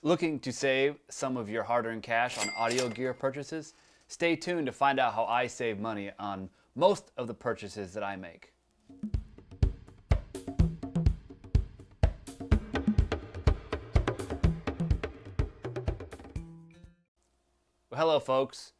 Looking to save some of your hard-earned cash on audio gear purchases? Stay tuned to find out how I save money on most of the purchases that I make. Well, hello folks,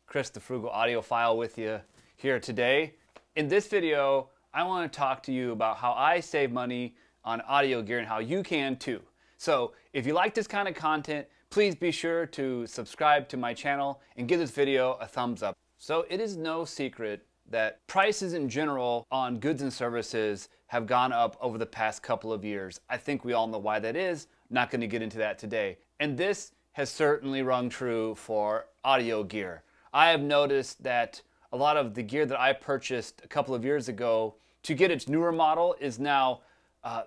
Chris the Frugal Audiophile with you here today. In this video, I want to talk to you about how I save money on audio gear and how you can too. So if you like this kind of content, please be sure to subscribe to my channel and give this video a thumbs up. So it is no secret that prices in general on goods and services have gone up over the past couple of years. I think we all know why that is. Not going to get into that today. And this has certainly rung true for audio gear. I have noticed that a lot of the gear that I purchased a couple of years ago to get its newer model is now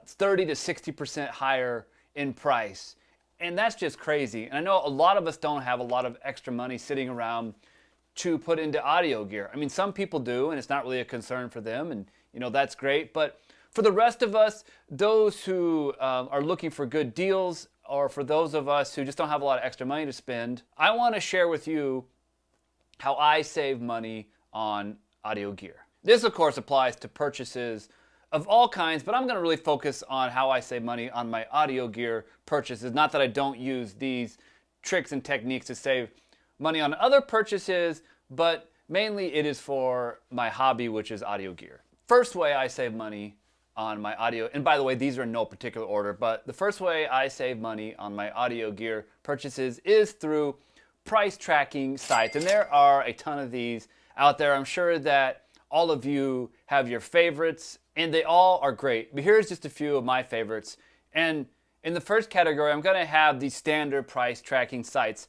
30 to 60% higher in price. And that's just crazy. And I know a lot of us don't have a lot of extra money sitting around to put into audio gear. I mean, some people do, and it's not really a concern for them, and that's great. But for the rest of us, those who are looking for good deals, or for those of us who just don't have a lot of extra money to spend, I want to share with you how I save money on audio gear. This, of course, applies to purchases of all kinds, but I'm going to really focus on how I save money on my audio gear purchases. Not that I don't use these tricks and techniques to save money on other purchases, but mainly it is for my hobby, which is audio gear. First way I save money on my audio, and by the way, these are in no particular order, but the first way I save money on my audio gear purchases is through price tracking sites. And there are a ton of these out there. I'm sure that all of you have your favorites, and they all are great. But here's just a few of my favorites. And in the first category, I'm going to have the standard price tracking sites.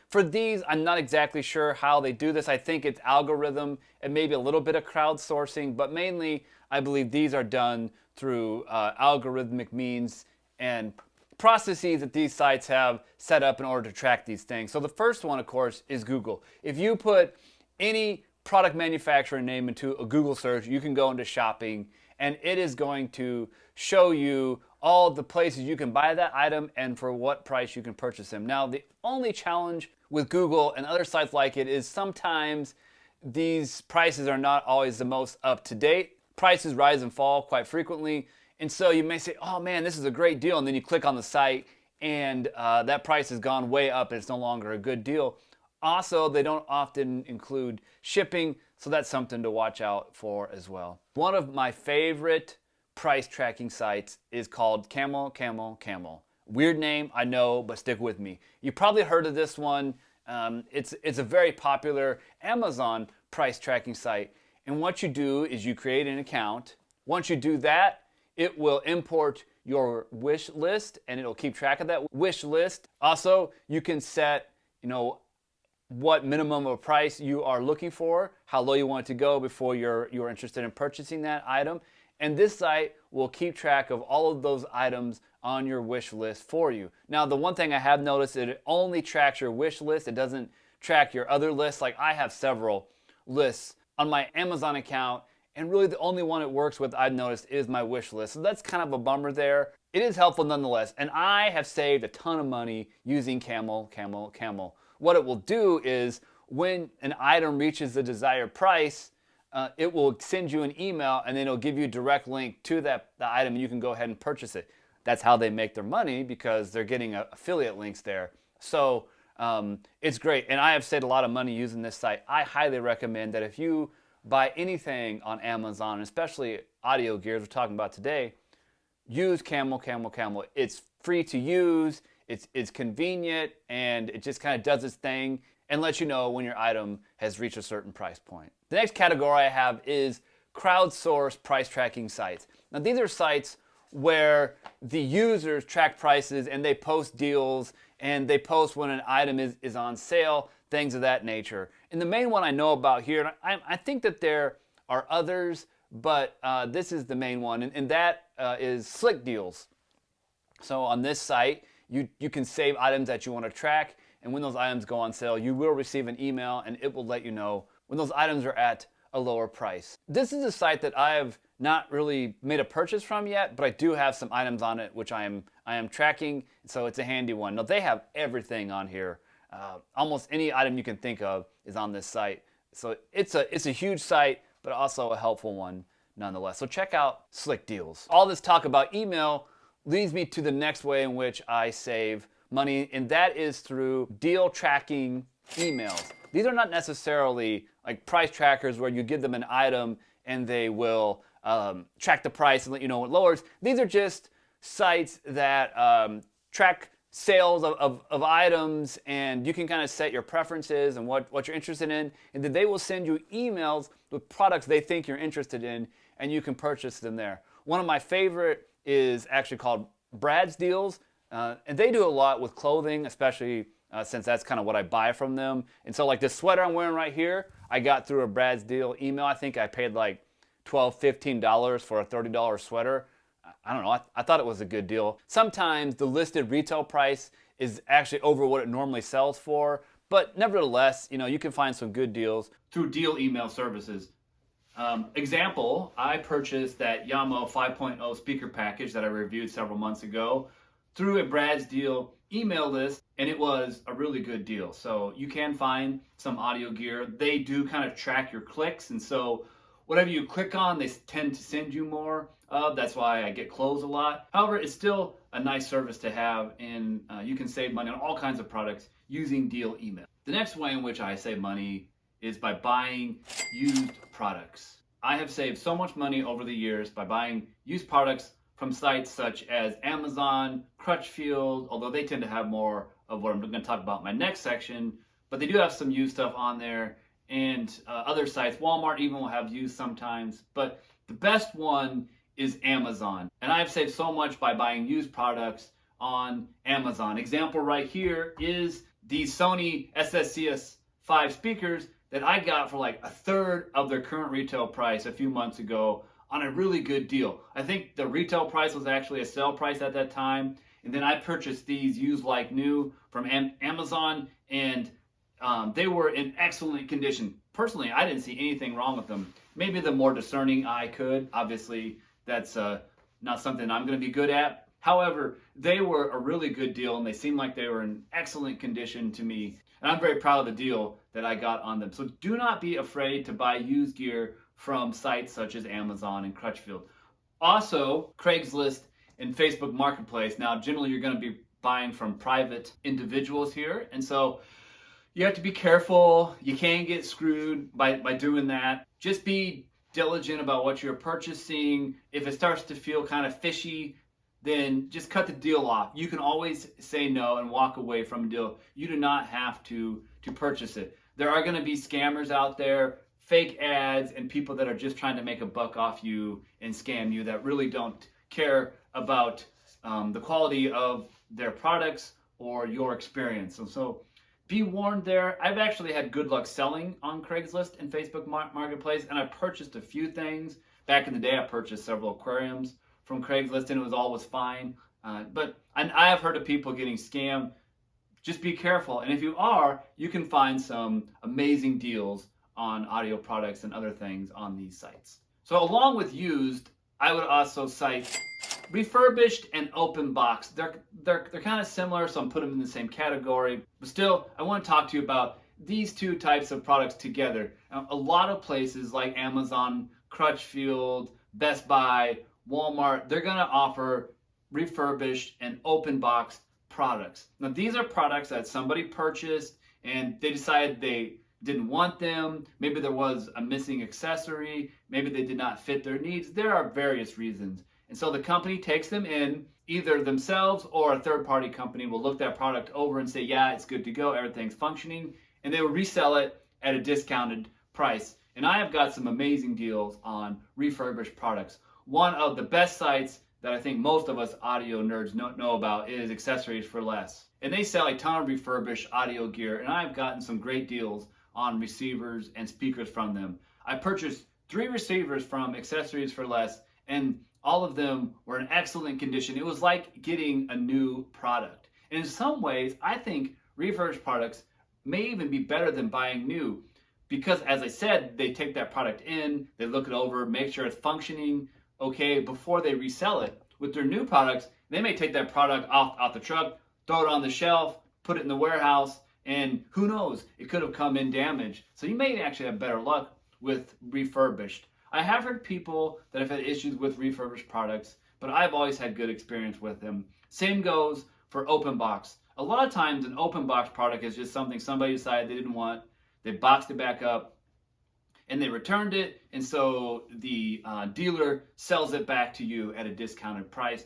For these, I'm not exactly sure how they do this. I think it's algorithm and maybe a little bit of crowdsourcing, but mainly I believe these are done through algorithmic means and processes that these sites have set up in order to track these things. So the first one, of course, is Google. If you put any product manufacturer name into a Google search, you can go into shopping, and it is going to show you all the places you can buy that item and for what price you can purchase them. Now, the only challenge with Google and other sites like it is sometimes these prices are not always the most up to date. Prices rise and fall quite frequently, and so you may say, oh man, this is a great deal, and then you click on the site and that price has gone way up and it's no longer a good deal. Also, they don't often include shipping, so that's something to watch out for as well. One of my favorite price tracking sites is called Camel. Weird name, I know, but stick with me. You probably heard of this one. It's a very popular Amazon price tracking site. And what you do is you create an account. Once you do that, it will import your wish list and it'll keep track of that wish list. Also, you can set, what minimum of price you are looking for, how low you want it to go before you're interested in purchasing that item. And this site will keep track of all of those items on your wish list for you. Now, the one thing I have noticed is it only tracks your wish list. It doesn't track your other lists. Like I have several lists on my Amazon account, and really the only one it works with, I've noticed, is my wish list. So that's kind of a bummer there. It is helpful nonetheless, and I have saved a ton of money using Camel. What it will do is when an item reaches the desired price, it will send you an email and then it'll give you a direct link to the item and you can go ahead and purchase it. That's how they make their money because they're getting affiliate links there. So it's great, and I have saved a lot of money using this site. I highly recommend that if you buy anything on Amazon, especially audio gear we're talking about today, use Camel. It's free to use. It's convenient, and it just kind of does its thing and lets you know when your item has reached a certain price point. The next category I have is crowdsourced price tracking sites. Now, these are sites where the users track prices and they post deals and they post when an item is on sale, things of that nature. And the main one I know about here, and I think that there are others, but this is the main one, and that is Slick Deals. So on this site, you can save items that you want to track, and when those items go on sale, you will receive an email and it will let you know when those items are at a lower price. This is a site that I have not really made a purchase from yet, but I do have some items on it which I am tracking, so it's a handy one. Now they have everything on here. Almost any item you can think of is on this site. So it's a huge site, but also a helpful one nonetheless. So check out Slick Deals. All this talk about email leads me to the next way in which I save money, and that is through deal tracking emails. These are not necessarily like price trackers where you give them an item and they will track the price and let you know when it lowers. These are just sites that track sales of items, and you can kind of set your preferences and what you're interested in, and then they will send you emails with products they think you're interested in, and you can purchase them there. One of my favorite is actually called Brad's Deals, and they do a lot with clothing, especially since that's kind of what I buy from them. And so like this sweater I'm wearing right here, I got through a Brad's Deal email. I think I paid like $12, $15 for a $30 sweater. I don't know, I thought it was a good deal. Sometimes the listed retail price is actually over what it normally sells for, but nevertheless, you can find some good deals through deal email services. Example, I purchased that Yamaha 5.0 speaker package that I reviewed several months ago through a Brad's Deal email list, and it was a really good deal. So you can find some audio gear. They do kind of track your clicks, and so whatever you click on, they tend to send you more of. That's why I get clothes a lot. However, it's still a nice service to have, and you can save money on all kinds of products using deal email. The next way in which I save money is by buying used products. I have saved so much money over the years by buying used products from sites such as Amazon, Crutchfield, although they tend to have more of what I'm going to talk about in my next section, but they do have some used stuff on there, and other sites. Walmart even will have used sometimes, but the best one is Amazon. And I've saved so much by buying used products on Amazon. Example right here is the Sony SSCS5 speakers that I got for like a third of their current retail price a few months ago on a really good deal. I think the retail price was actually a sale price at that time, and then I purchased these used like new from Amazon, and they were in excellent condition. Personally, I didn't see anything wrong with them. Maybe the more discerning eye could. Obviously, that's not something I'm going to be good at. However, they were a really good deal, and they seemed like they were in excellent condition to me. And I'm very proud of the deal that I got on them. So do not be afraid to buy used gear from sites such as Amazon and Crutchfield. Also, Craigslist and Facebook Marketplace. Now, generally, you're going to be buying from private individuals here, and so you have to be careful. You can get screwed by doing that. Just be diligent about what you're purchasing. If it starts to feel kind of fishy, then just cut the deal off. You can always say no and walk away from a deal. You do not have to purchase it. There are going to be scammers out there, fake ads, and people that are just trying to make a buck off you and scam you that really don't care about the quality of their products or your experience. And so be warned there. I've actually had good luck selling on Craigslist and Facebook Marketplace, and I purchased a few things. Back in the day, I purchased several aquariums from Craigslist, and it was always fine. But I have heard of people getting scammed. Just be careful. And if you are, you can find some amazing deals on audio products and other things on these sites. So along with used, I would also cite refurbished and open box. They're kind of similar, so I'm putting them in the same category. But still, I want to talk to you about these two types of products together. Now, a lot of places like Amazon, Crutchfield, Best Buy, Walmart, they're going to offer refurbished and open box products. Now, these are products that somebody purchased and they decided they didn't want them. Maybe there was a missing accessory. Maybe they did not fit their needs. There are various reasons. And so the company takes them in, either themselves or a third-party company will look that product over and say, yeah, it's good to go, everything's functioning, and they will resell it at a discounted price. And I have got some amazing deals on refurbished products. One of the best sites that I think most of us audio nerds know about is Accessories for Less. And they sell a ton of refurbished audio gear, and I've gotten some great deals on receivers and speakers from them. I purchased 3 receivers from Accessories for Less, and all of them were in excellent condition. It was like getting a new product. And in some ways, I think refurbished products may even be better than buying new. because, as I said, they take that product in, they look it over, make sure it's functioning okay before they resell it. With their new products, they may take that product off the truck, throw it on the shelf, put it in the warehouse, and who knows, it could have come in damaged. So you may actually have better luck with refurbished. I have heard people that have had issues with refurbished products, but I've always had good experience with them. Same goes for open box. A lot of times an open box product is just something somebody decided they didn't want. They boxed it back up and they returned it, and so the dealer sells it back to you at a discounted price.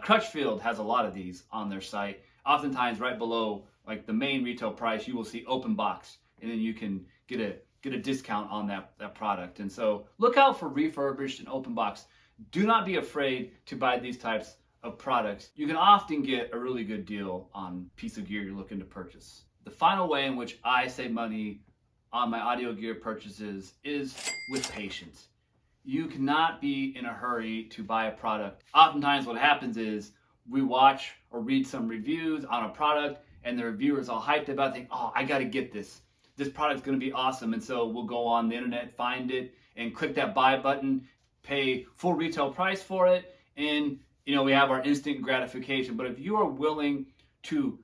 Crutchfield has a lot of these on their site. Oftentimes right below like the main retail price, you will see open box, and then you can get a discount on that product. And so look out for refurbished and open box. Do not be afraid to buy these types of products. You can often get a really good deal on a piece of gear you're looking to purchase. The final way in which I save money on my audio gear purchases is with patience. You cannot be in a hurry to buy a product. Oftentimes what happens is we watch or read some reviews on a product and the reviewer is all hyped about it, think, oh, I gotta get this. This product's gonna be awesome. And so we'll go on the internet, find it, and click that buy button, pay full retail price for it, and we have our instant gratification. But if you are willing to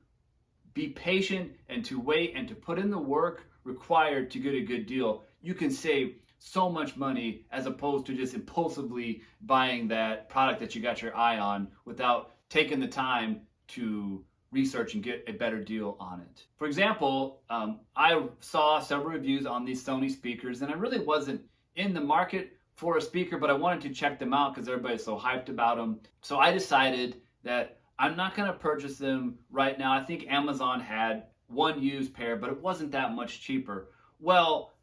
be patient and to wait and to put in the work required to get a good deal, you can save so much money as opposed to just impulsively buying that product that you got your eye on without taking the time to research and get a better deal on it. For example, I saw several reviews on these Sony speakers, and I really wasn't in the market for a speaker, but I wanted to check them out because everybody's so hyped about them. So I decided that I'm not going to purchase them right now. I think Amazon had one used pair, but it wasn't that much cheaper. Well,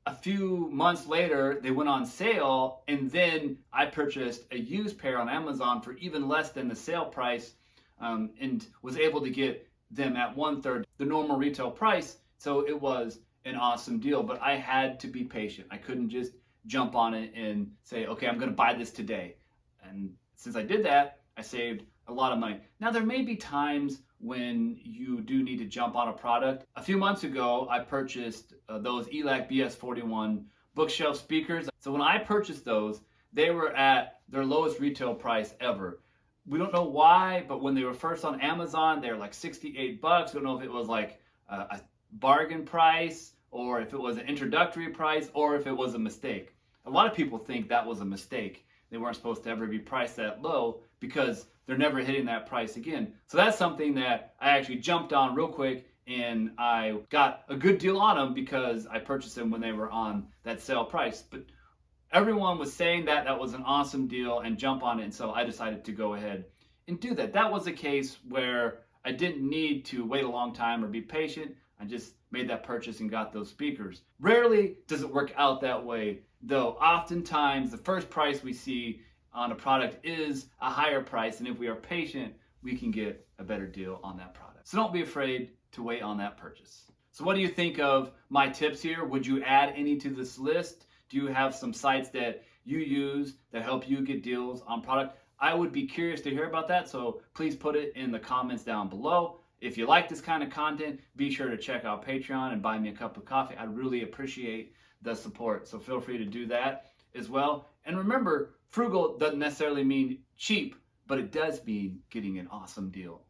a few months later, they went on sale, and then I purchased a used pair on Amazon for even less than the sale price, and was able to get them at 1/3 the normal retail price. So it was an awesome deal, but I had to be patient. I couldn't just jump on it and say, okay, I'm going to buy this today. And since I did that, I saved a lot of money. Now, there may be times when you do need to jump on a product. A few months ago, I purchased those ELAC BS41 bookshelf speakers. So when I purchased those, they were at their lowest retail price ever. We don't know why, but when they were first on Amazon, they were like $68. We don't know if it was like a bargain price, or if it was an introductory price, or if it was a mistake. A lot of people think that was a mistake. They weren't supposed to ever be priced that low because they're never hitting that price again. So that's something that I actually jumped on real quick, and I got a good deal on them because I purchased them when they were on that sale price. But everyone was saying that that was an awesome deal and jump on it, and so I decided to go ahead and do that. That was a case where I didn't need to wait a long time or be patient. I just made that purchase and got those speakers. Rarely does it work out that way, though. Oftentimes the first price we see on a product is a higher price, and if we are patient, we can get a better deal on that product. So don't be afraid to wait on that purchase. So what do you think of my tips here? Would you add any to this list? Do you have some sites that you use that help you get deals on product? I would be curious to hear about that, so please put it in the comments down below. If you like this kind of content, be sure to check out Patreon and buy me a cup of coffee. I'd really appreciate the support, so feel free to do that as well. And remember, frugal doesn't necessarily mean cheap, but it does mean getting an awesome deal.